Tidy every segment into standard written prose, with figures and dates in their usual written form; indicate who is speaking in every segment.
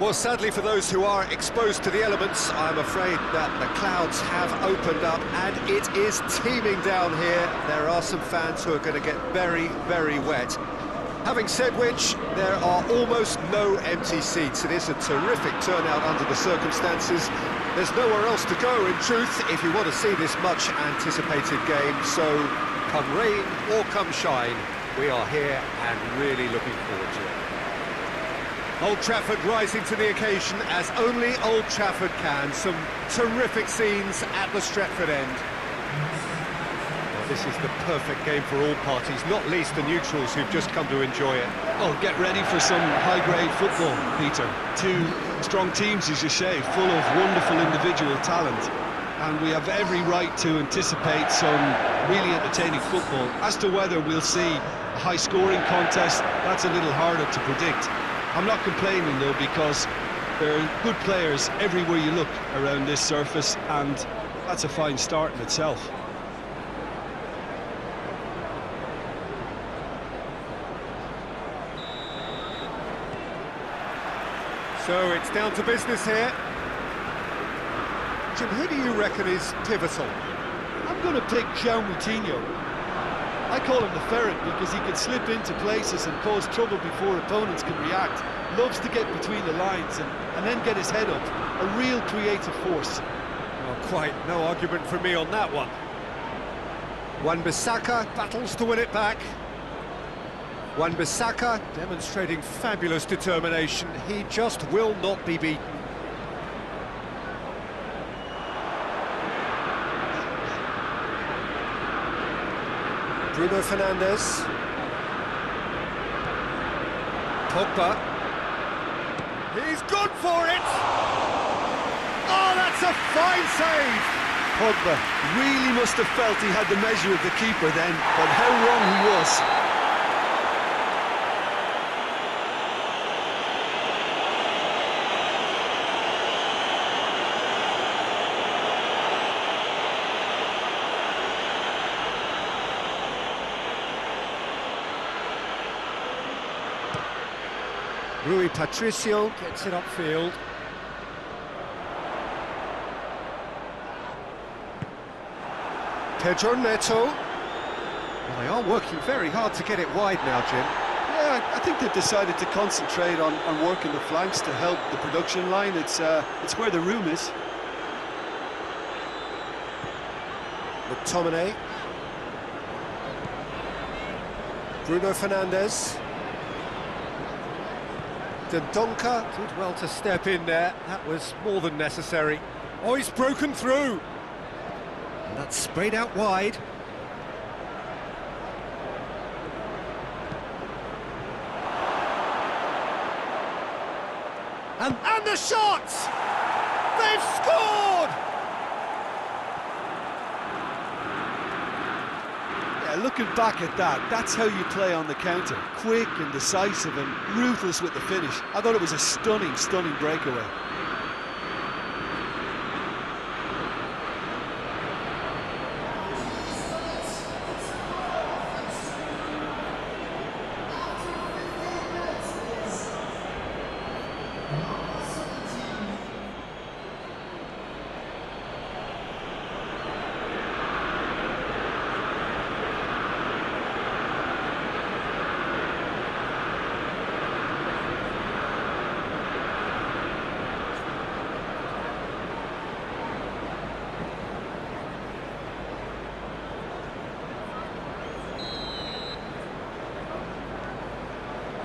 Speaker 1: Well, sadly for those who are exposed to the elements, I'm afraid that the clouds have opened up and it is teeming down here. There are some fans who are going to get very, very wet. Having said which, there are almost no empty seats. It is a terrific turnout under the circumstances. There's nowhere else to go, in truth, if you want to see this much-anticipated game. So, come rain or come shine, we are here and really looking forward to it. Old Trafford rising to the occasion as only Old Trafford can. Some terrific scenes at the Stretford end. Well, this is the perfect game for all parties, not least the neutrals who've just come to enjoy it.
Speaker 2: Oh, get ready for some high-grade football, Peter. Two strong teams, as you say, full of wonderful individual talent. And we have every right to anticipate some really entertaining football. As to whether we'll see a high-scoring contest, that's a little harder to predict. I'm not complaining, though, because there are good players everywhere you look around this surface, and that's a fine start in itself.
Speaker 1: So it's down to business here. Jim, who do you reckon is pivotal?
Speaker 2: I'm going to pick João Moutinho. I call him the ferret because he can slip into places and cause trouble before opponents can react. Loves to get between the lines and then get his head up. A real creative force.
Speaker 1: Well, quite no argument from me on that one. Wan-Bissaka battles to win it back. Wan-Bissaka demonstrating fabulous determination. He just will not be beaten. Bruno Fernandes. Pogba. He's gone for it! Oh, that's a fine save!
Speaker 2: Pogba really must have felt he had the measure of the keeper then, but how wrong he was.
Speaker 1: Rui Patricio gets it upfield. Pedro Neto. Well, they are working very hard to get it wide now, Jim.
Speaker 2: Yeah, I think they've decided to concentrate on working the flanks to help the production line. It's where the room is.
Speaker 1: McTominay. Bruno Fernandes. Dendoncker did well to step in there. That was more than necessary. Oh, he's broken through. And that's sprayed out wide. And the shot! They've scored!
Speaker 2: Looking back at that, that's how you play on the counter. Quick and decisive and ruthless with the finish. I thought it was a stunning, stunning breakaway.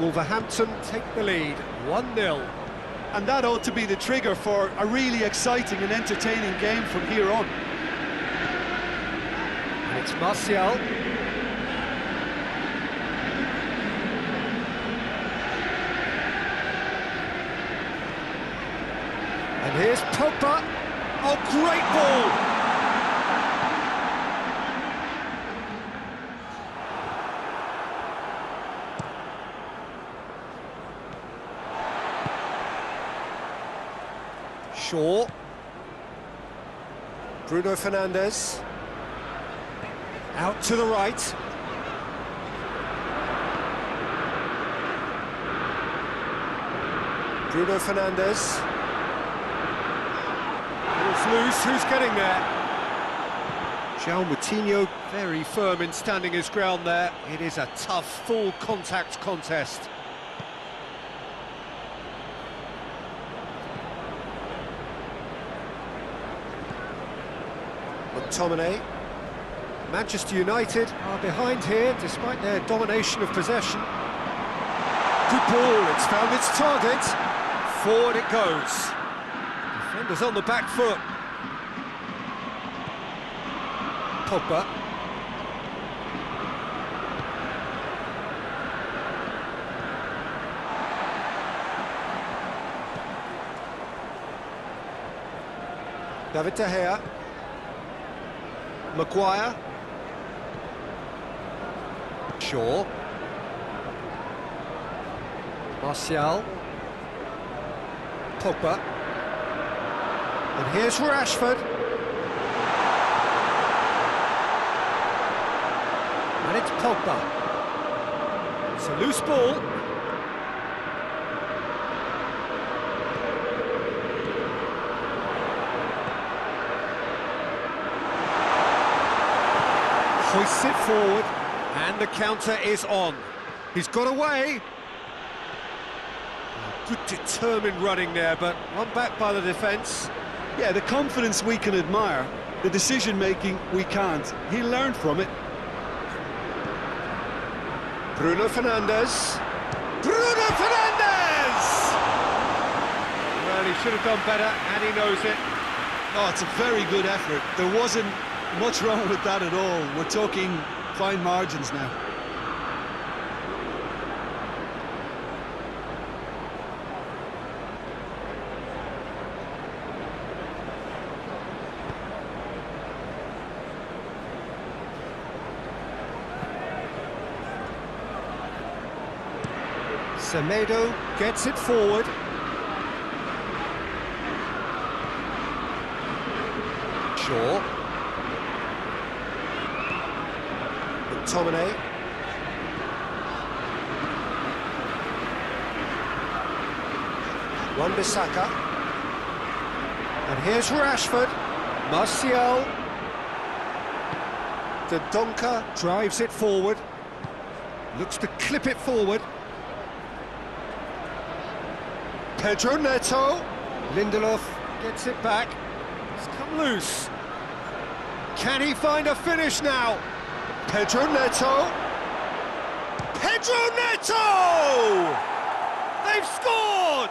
Speaker 1: Wolverhampton take the lead, 1-0.
Speaker 2: And that ought to be the trigger for a really exciting and entertaining game from here on.
Speaker 1: And it's Martial. And here's Pogba. Oh, great ball! Shaw. Bruno Fernandes. Out to the right. Bruno Fernandes. It's loose, who's getting there? João Moutinho, very firm in standing his ground there. It is a tough, full contact contest. McTominay. Manchester United are behind here, despite their domination of possession. Good ball, it's found its target. Forward it goes. Defenders on the back foot. Pogba. David De Gea. Maguire. Shaw. Martial. Pogba. And here's Rashford. And it's Pogba. It's a loose ball. Hoists it forward, and the counter is on. He's got away. Good determined running there, but one back by the defence.
Speaker 2: Yeah, the confidence we can admire, the decision-making we can't. He learned from it.
Speaker 1: Bruno Fernandes. Bruno Fernandes! Well, he should have done better, and he knows it.
Speaker 2: Oh, it's a very good effort. There wasn't much wrong with that at all. We're talking fine margins now.
Speaker 1: Semedo gets it forward. Shaw. McTominay. Wan-Bissaka. And here's Rashford. Martial. Dendoncker drives it forward. Looks to clip it forward. Pedro Neto. Lindelof gets it back. It's come loose. Can he find a finish now? Pedro Neto. Pedro Neto! They've scored!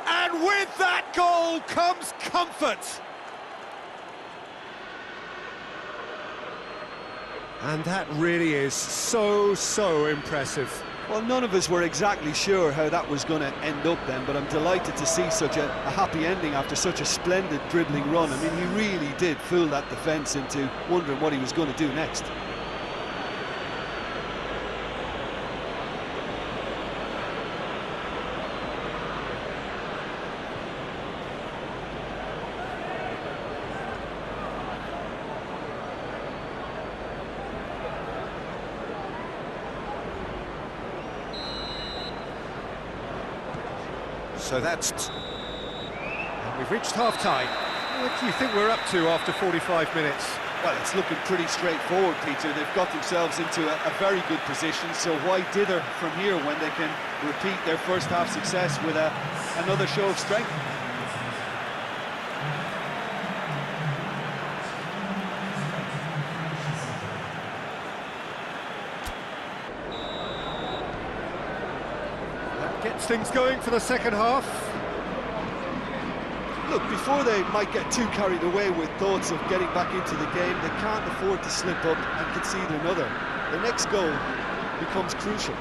Speaker 1: And with that goal comes comfort. And that really is so impressive.
Speaker 2: Well, none of us were exactly sure how that was going to end up then, but I'm delighted to see such a happy ending after such a splendid dribbling run. I mean, he really did fool that defence into wondering what he was going to do next.
Speaker 1: So and we've reached half-time. What do you think we're up to after 45 minutes?
Speaker 2: Well, it's looking pretty straightforward, Peter. They've got themselves into a very good position, so why dither from here when they can repeat their first half success with another show of strength?
Speaker 1: Gets things going for the second half.
Speaker 2: Look, before they might get too carried away with thoughts of getting back into the game, they can't afford to slip up and concede another. The next goal becomes crucial.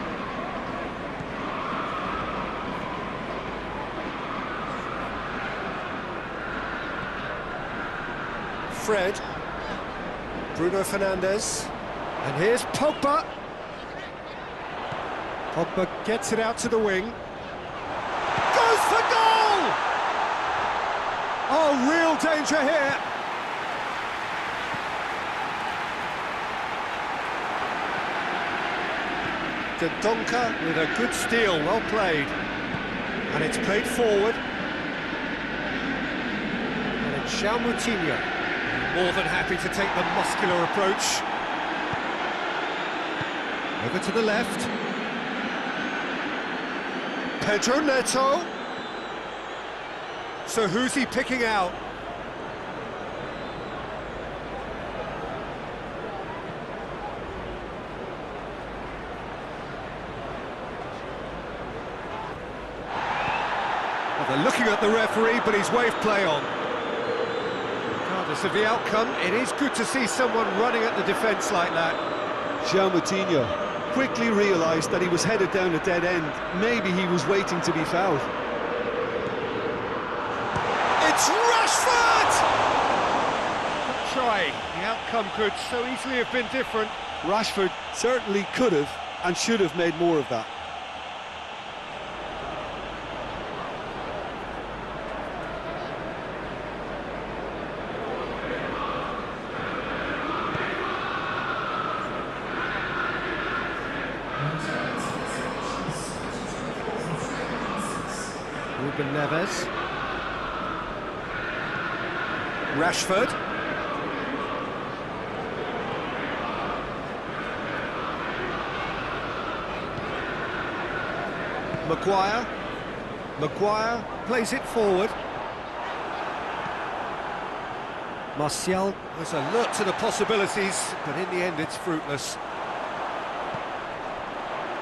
Speaker 1: Fred. Bruno Fernandes. And here's Pogba. Pogba gets it out to the wing. Goes for goal! Oh, real danger here. Donka with a good steal, well played. And it's played forward. And it's Moutinho. More than happy to take the muscular approach. Over to the left. Pedro Neto. So who's he picking out? Well, they're looking at the referee, but he's waved play on. Regardless of the outcome, it is good to see someone running at the defence like that.
Speaker 2: Moutinho quickly realised that he was headed down a dead end. Maybe he was waiting to be fouled.
Speaker 1: It's Rashford! Good try. The outcome could so easily have been different.
Speaker 2: Rashford certainly could have and should have made more of that.
Speaker 1: Ruben Neves. Rashford. Maguire plays it forward. Martial was alert to the possibilities, but in the end it's fruitless.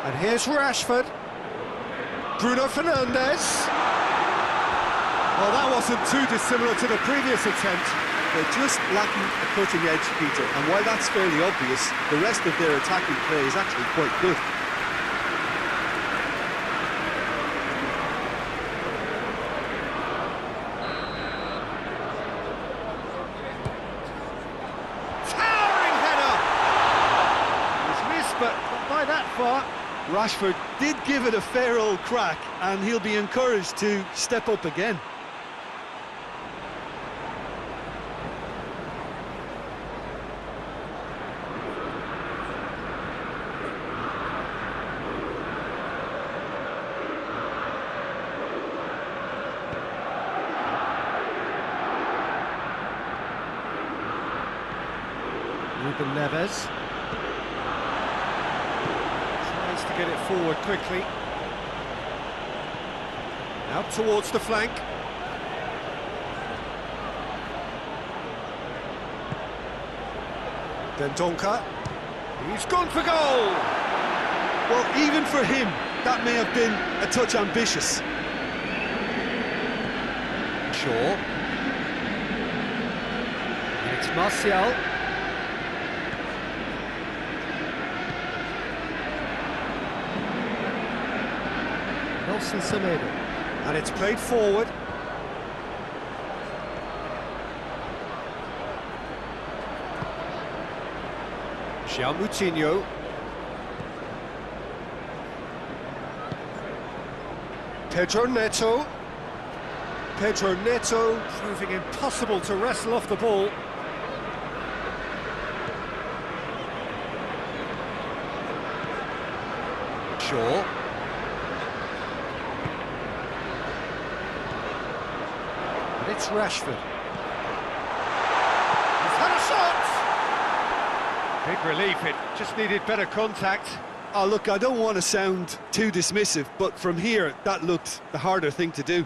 Speaker 1: And here's Rashford. Bruno Fernandes. Well, that wasn't too dissimilar to the previous attempt.
Speaker 2: They're just lacking a cutting edge, Peter, and while that's fairly obvious, the rest of their attacking play is actually quite good.
Speaker 1: Towering header! It's missed, but not by that far.
Speaker 2: Rashford did give it a fair old crack, and he'll be encouraged to step up again.
Speaker 1: Ruben Neves tries to get it forward quickly. Out towards the flank. Donka. He's gone for goal!
Speaker 2: Well, even for him, that may have been a touch ambitious.
Speaker 1: Shaw. And it's Martial. Nelson Semedo. And it's played forward. Moutinho. Pedro Neto. Pedro Neto proving impossible to wrestle off the ball. Shaw. And it's Rashford. He's had a shot! Big relief, it just needed better contact.
Speaker 2: Oh, look, I don't want to sound too dismissive, but from here, that looked the harder thing to do.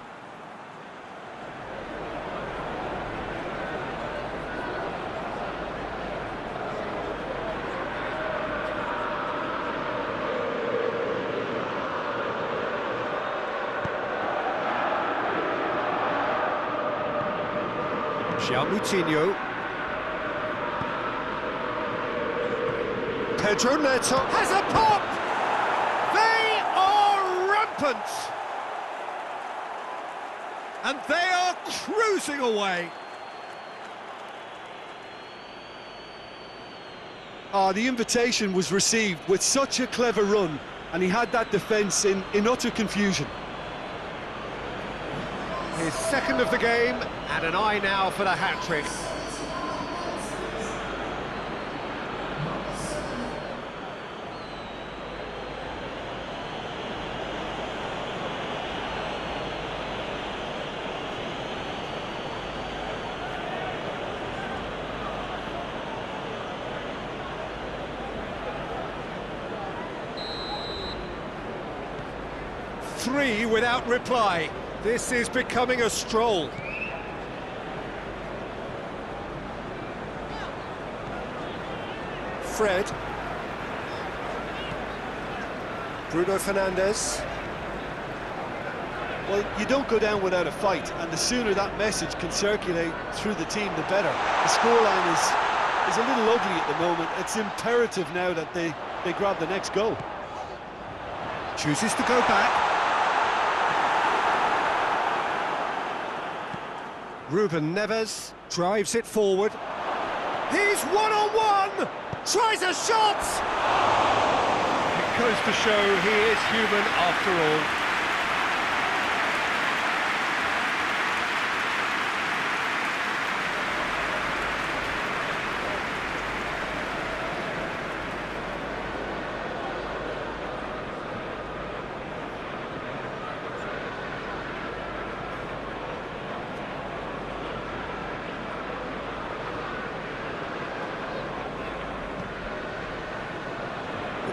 Speaker 1: Moutinho. Pedro Neto has a pop! They are rampant! And they are cruising away.
Speaker 2: The invitation was received with such a clever run, and he had that defence in utter confusion.
Speaker 1: His second of the game, and an eye now for the hat-trick. 3 without reply. This is becoming a stroll. Fred. Bruno Fernandes.
Speaker 2: Well, you don't go down without a fight, and the sooner that message can circulate through the team, the better. The scoreline is a little ugly at the moment. It's imperative now that they grab the next goal.
Speaker 1: Chooses to go back. Ruben Neves drives it forward. He's one-on-one! Tries a shot!
Speaker 3: It goes to show he is human after all.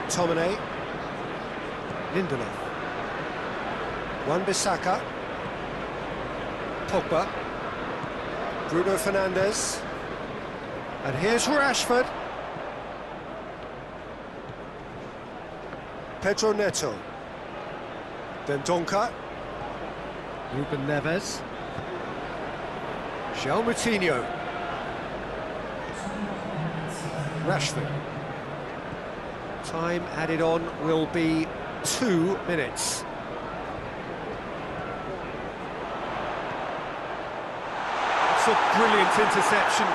Speaker 1: McTominay, Lindelof, Wan-Bissaka, Pogba, Bruno Fernandes, and here's Rashford. Pedro Neto, Dendoncker, Ruben Neves, João Moutinho, Rashford. Time added on will be 2 minutes. It's a brilliant interception.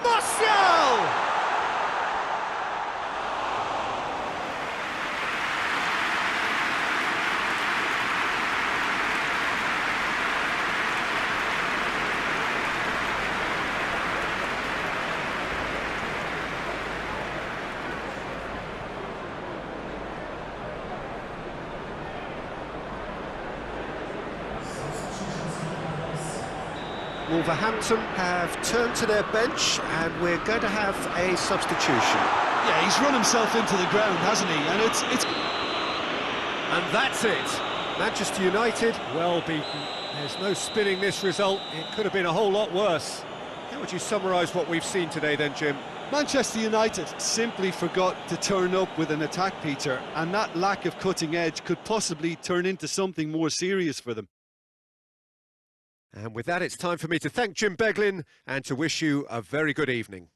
Speaker 1: Martial! Wolverhampton have turned to their bench and we're going to have a substitution.
Speaker 2: Yeah, he's run himself into the ground, hasn't he? And it's...
Speaker 1: And that's it. Manchester United, well beaten. There's no spinning this result. It could have been a whole lot worse. How would you summarise what we've seen today then, Jim?
Speaker 2: Manchester United simply forgot to turn up with an attack, Peter, and that lack of cutting edge could possibly turn into something more serious for them.
Speaker 1: And with that, it's time for me to thank Jim Beglin and to wish you a very good evening.